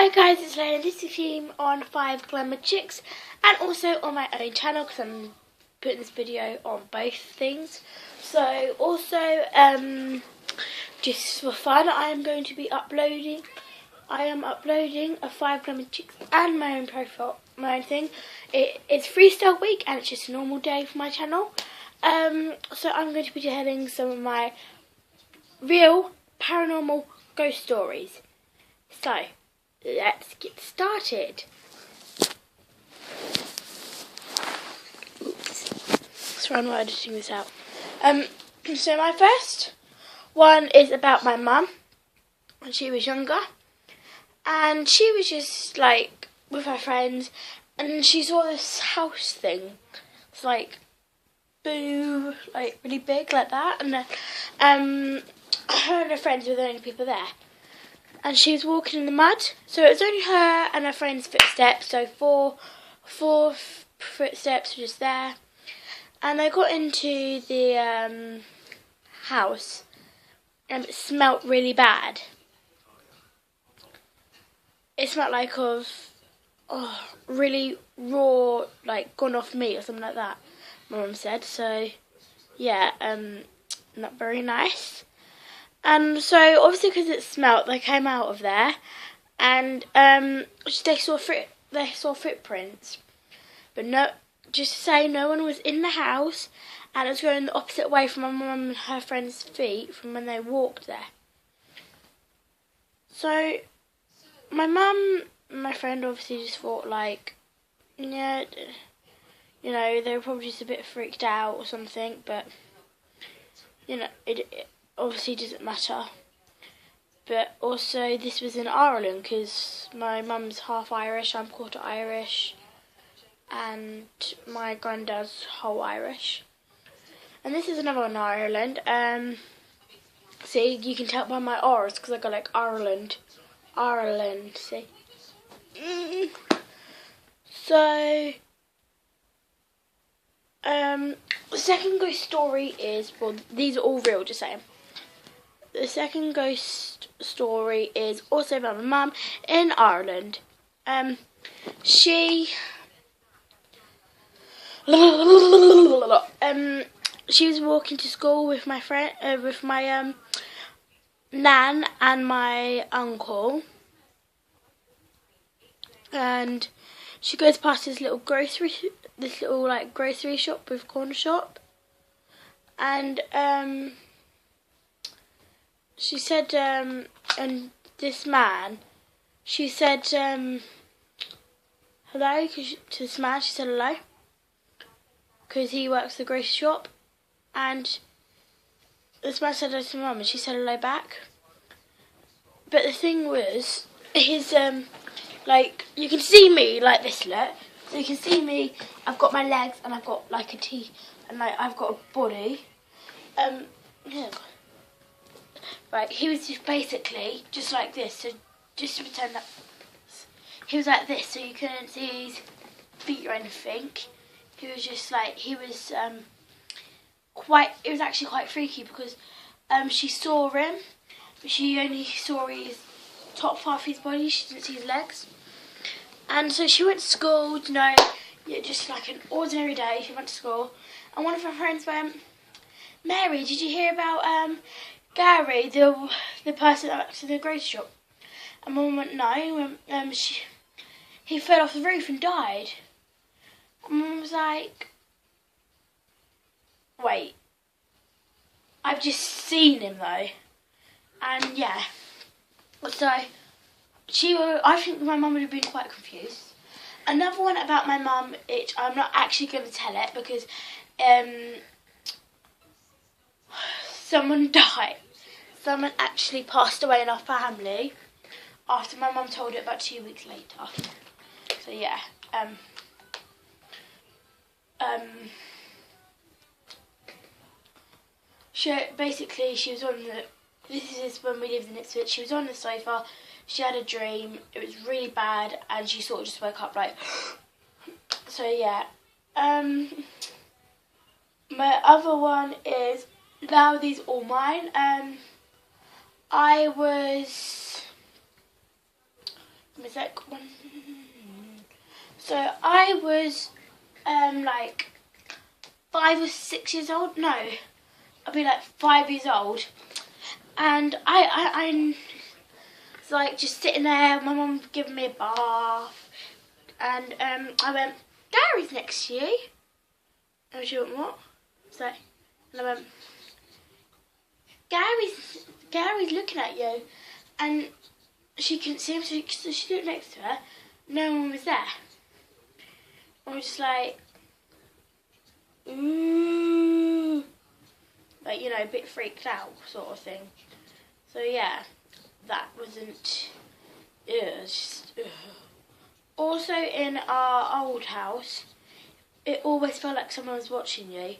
Hi guys, it's Leila. This is Theme on 5 Glamour Chicks and also on my own channel because I'm putting this video on both things. So also, just for fun, I am uploading a 5 Glamour Chicks and my own profile, my own thing. It's freestyle week and it's just a normal day for my channel. So I'm going to be telling some of my real paranormal ghost stories. So, let's get started. Oops. Sorry, I'm not editing this out. So my first one is about my mum when she was younger. And she was just like with her friends and she saw this house thing. It's like boo, like really big like that, and then her and her friends were the only people there. And she was walking in the mud, so it was only her and her friend's footsteps, so four footsteps were just there. And they got into the house, and it smelt really bad. It smelled like really raw, like gone off meat or something like that, my mum said. So, yeah, not very nice. And so, obviously, because it smelt, they came out of there, and they saw footprints. But no, just to say, no one was in the house, and it was going the opposite way from my mum and her friend's feet from when they walked there. So, my mum and my friend obviously just thought, like, yeah, you know, they were probably just a bit freaked out or something, but, you know, it obviously doesn't matter. But also this was in Ireland because my mum's half Irish, I'm quarter Irish, and my granddad's whole Irish. And this is another one in Ireland. See, you can tell by my R's because I got like Ireland, see. So the second ghost story is, well, these are all real, just saying. The second ghost story is also about my mum in Ireland. She was walking to school with my friend, with my nan and my uncle, and she goes past this little grocery shop with corner shop, and she said, and this man, she said, hello, to this man, she said hello, because he works the grocery shop, and this man said hello to my mum, and she said hello back. But the thing was, his, like, you can see me like this, look, so you can see me, I've got my legs, and I've got, like, a T, and, like, I've got a body, yeah. Right, he was just basically just like this, so just to pretend that he was like this, so you couldn't see his feet or anything. He was just like, it was actually quite freaky because she saw him, but she only saw his top half of his body, she didn't see his legs. And so she went to school, you know, yeah, just like an ordinary day, she went to school, and one of her friends went, Mary, did you hear about Gary, the person that works in the grocery shop? And Mum went, no. He fell off the roof and died. And Mum was like, wait, I've just seen him though. And yeah, so I think my mum would have been quite confused. Another one about my mum, which I'm not actually going to tell it because someone died. Someone actually passed away in our family after my mum told it about 2 weeks later. So yeah, she was on the, this is when we lived in Ipswich, she was on the sofa, she had a dream, it was really bad, and she sort of just woke up like, so yeah. My other one is, now these are all mine. I was, let me say, So I was like 5 or 6 years old. No, I'd be like 5 years old, and I'm like just sitting there. My mum giving me a bath, and I went, "Gary's next to you." And she went, "What?" So, and I went, Gary's looking at you," and she couldn't see him, so she looked next to her. No one was there. I was just like, ooh, like, you know, a bit freaked out sort of thing. So yeah, that wasn't. It was just. Ugh. Also, in our old house, it always felt like someone was watching you.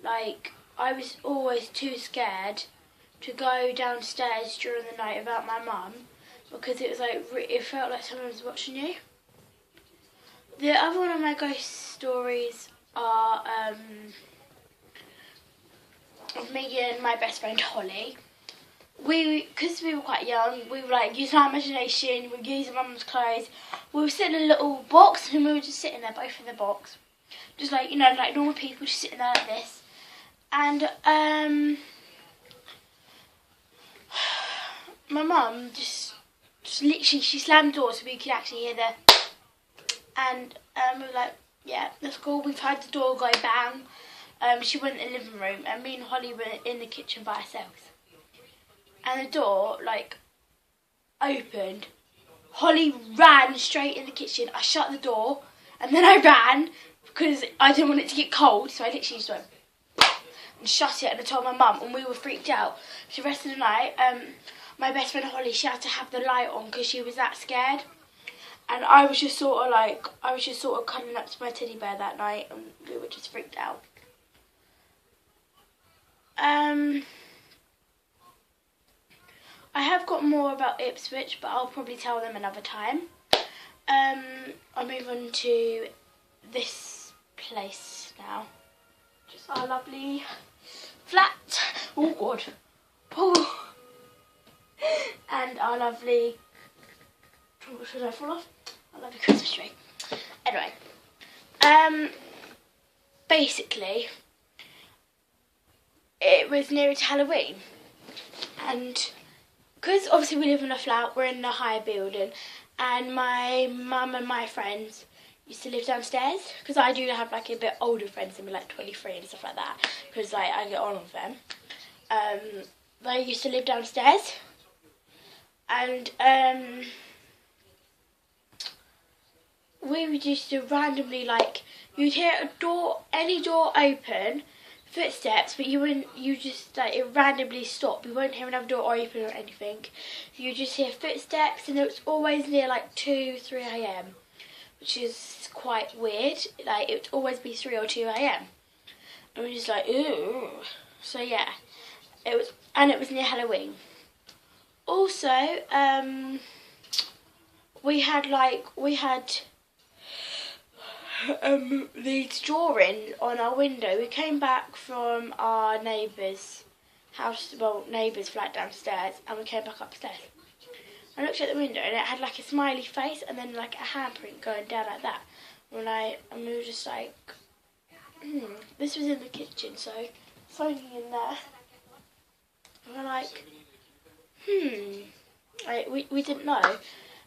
Like, I was always too scared to go downstairs during the night without my mum, because it was like, it felt like someone was watching you. The other one of my ghost stories are of me and my best friend Holly. Because we were quite young, we were like using our imagination, we were using mum's clothes. We were sitting in a little box, and we were just sitting there, both in the box. Just like, you know, like normal people, just sitting there like this. And my mum just literally, she slammed the door so we could actually hear the. And we were like, yeah, that's cool. We've had the door go bang. She went in the living room, and me and Holly were in the kitchen by ourselves. And the door, like, opened. Holly ran straight in the kitchen. I shut the door, and then I ran because I didn't want it to get cold. So I literally just went and shut it, and I told my mum, and we were freaked out. So the rest of the night, my best friend Holly, she had to have the light on because she was that scared. And I was just sort of cuddling up to my teddy bear that night, and we were just freaked out. I have got more about Ipswich, but I'll probably tell them another time. I'll move on to this place now. Just our lovely flat. Oh God. Oh. And our lovely. Should I fall off? I love the Christmas tree. Anyway, basically, it was nearer to Halloween, and because obviously we live in a flat, we're in a higher building, and my mum and my friends used to live downstairs, because I do have like a bit older friends than me, like 23 and stuff like that, because like I get on with them. They used to live downstairs, and we would used to randomly, like, you'd hear any door open, footsteps, but you just, like, it randomly stopped. You won't hear another door open or anything. You just hear footsteps, and it was always near, like, 2, 3 a.m, which is quite weird. Like, it would always be 3 or 2 a.m. And we're just like, ooh. So, yeah. It was near Halloween. Also, we had these drawings on our window. We came back from our neighbour's house, well, neighbour's flat downstairs, and we came back upstairs. I looked at the window, and it had like a smiley face and then like a handprint going down like that. And we were just like, this was in the kitchen, so something in there. And we're like, like, we didn't know.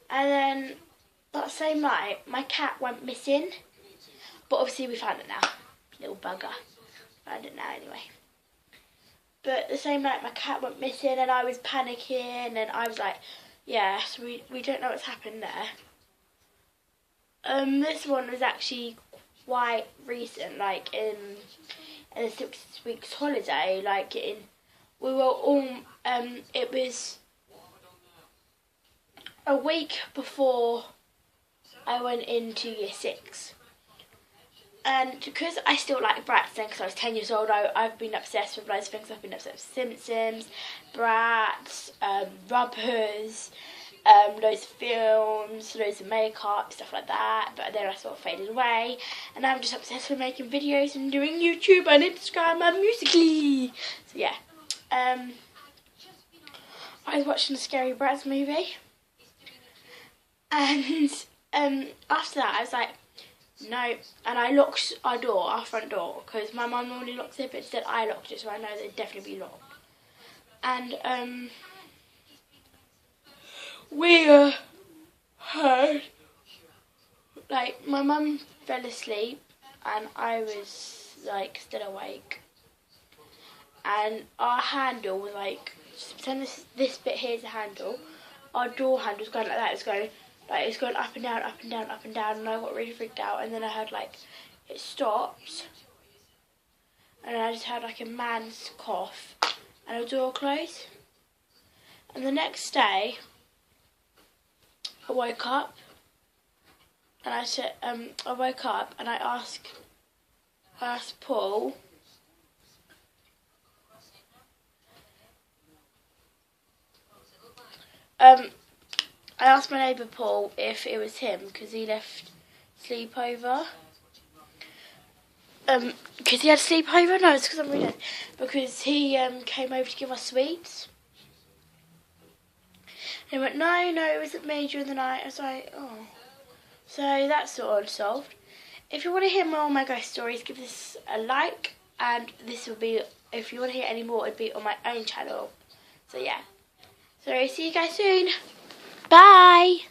And then that same night, my cat went missing. But obviously we found it now. Little bugger. Found it now anyway. But the same night my cat went missing, and I was panicking, and I was like, yeah, so we don't know what's happened there. This one was actually quite recent, like in a 6 weeks holiday, like we were all, it was a week before I went into year 6. And because I still like Bratz then, because I was 10 years old, I've been obsessed with loads of things. I've been obsessed with Simpsons, Bratz, Rubbers, loads of films, loads of makeup, stuff like that. But then I sort of faded away, and now I'm just obsessed with making videos and doing YouTube and Instagram and Musical.ly. So yeah, I was watching the Scary Bratz movie, and after that, I was like, no, and I locked our front door, because my mum normally locks it, but instead I locked it, so I know they'd definitely be locked. And we heard, like, my mum fell asleep, and I was like still awake, and our handle was like, just pretend this bit here is the handle. Our door handle was going like that. It was going up and down, up and down, up and down, and I got really freaked out. And then I heard like it stopped, and I just heard like a man's cough, and a door closed. And the next day, I woke up, and I said, I woke up and I asked Paul. I asked my neighbour Paul if it was him, because he left sleepover. Because he had sleepover? No, it's because I'm reading. Because he came over to give us sweets. And he went, no, it wasn't me during the night. I was like, oh. So that's sort of solved. If you want to hear more of my ghost stories, give this a like. And this will be, if you want to hear any more, it'll be on my own channel. So yeah. So see you guys soon. Bye.